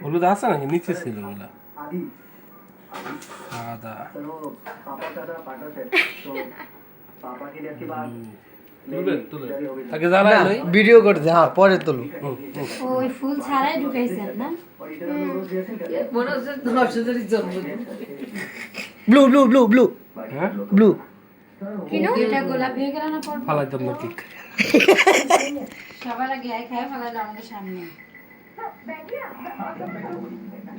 হলুদ আছে নাকি নিচে ছিল ওগুলা সাদা আগে জ্বালাই লই ভিডিও করতে হ্যাঁ পরে তোলো ওই ফুল ছাড়াই ঢুকাইছেন না মনে হচ্ছে নর্সদের জন্মদিন ব্লু ব্লু ব্লু ব্লু হ্যাঁ ব্লু কিনো এটা গোলাপ হয়ে গেল না পর ফালাই দাম নাকি সবার আগে আই খায় ফেলাইলো আমাদের সামনে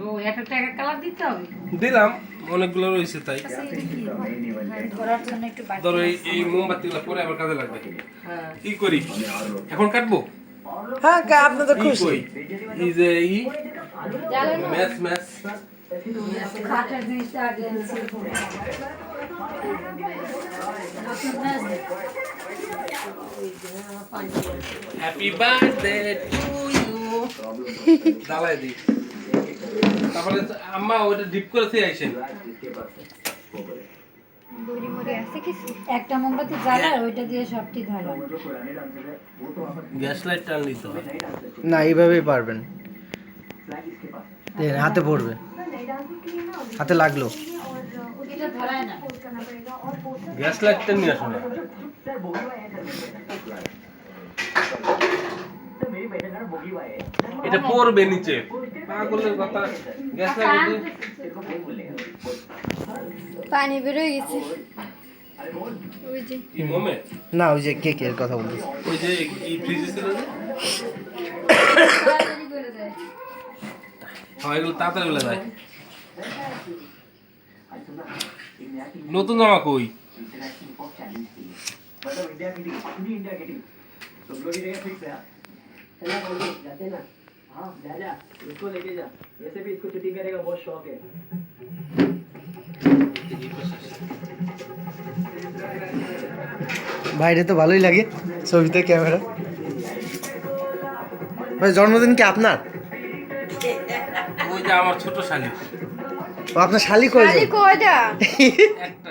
ও একটা এক কালার দিতে হবে দিলাম অনেকগুলো রয়েছে তাই ধরার জন্য একটু বাকি ধরো এই মোমবাতিগুলো পরে আবার কাজে লাগবে হ্যাঁ কি করি এখন কাটবো হ্যাঁ আপনাদের কি খুশি কই এই যে জ্বালানো ম্যাচ ম্যাচ খাটার জিনিসটা আগে হ্যাপি বার্থডে টু ইউ জ্বালাই দি তারপরে আম্মা ওটা ডিপ করে দিয়ে আইছেন একটা মোমবাতি জ্বালা ওইটা দিয়ে সবটি ধরো গ্যাস লাইট টানলি তো না এইভাবেই পারবেন দেখেন হাতে পড়বে হাতে লাগলো এটা ধরায় না গ্যাস লাইটটা নিয়ে আসো না এটা পড়বে নিচে পাগলের কথা গ্যাস লাইট পানি বেরোয় গেছে ওই যে কি মোমে না ওই যে কেকের কথা বলতেছি ওই যে কি ফ্রিজে ছিল যে তাড়াতাড়ি করে দেয় হ্যাঁ এগুলো তাড়াতাড়ি বলে যায় নতুন জামা কই বাইরে তো ভালোই লাগে ছবিতে ক্যামেরা ভাই জন্মদিন কি আপনার ওই যে আমার ছোট শালি ও আপনার শালি কয়জন কয়টা একটা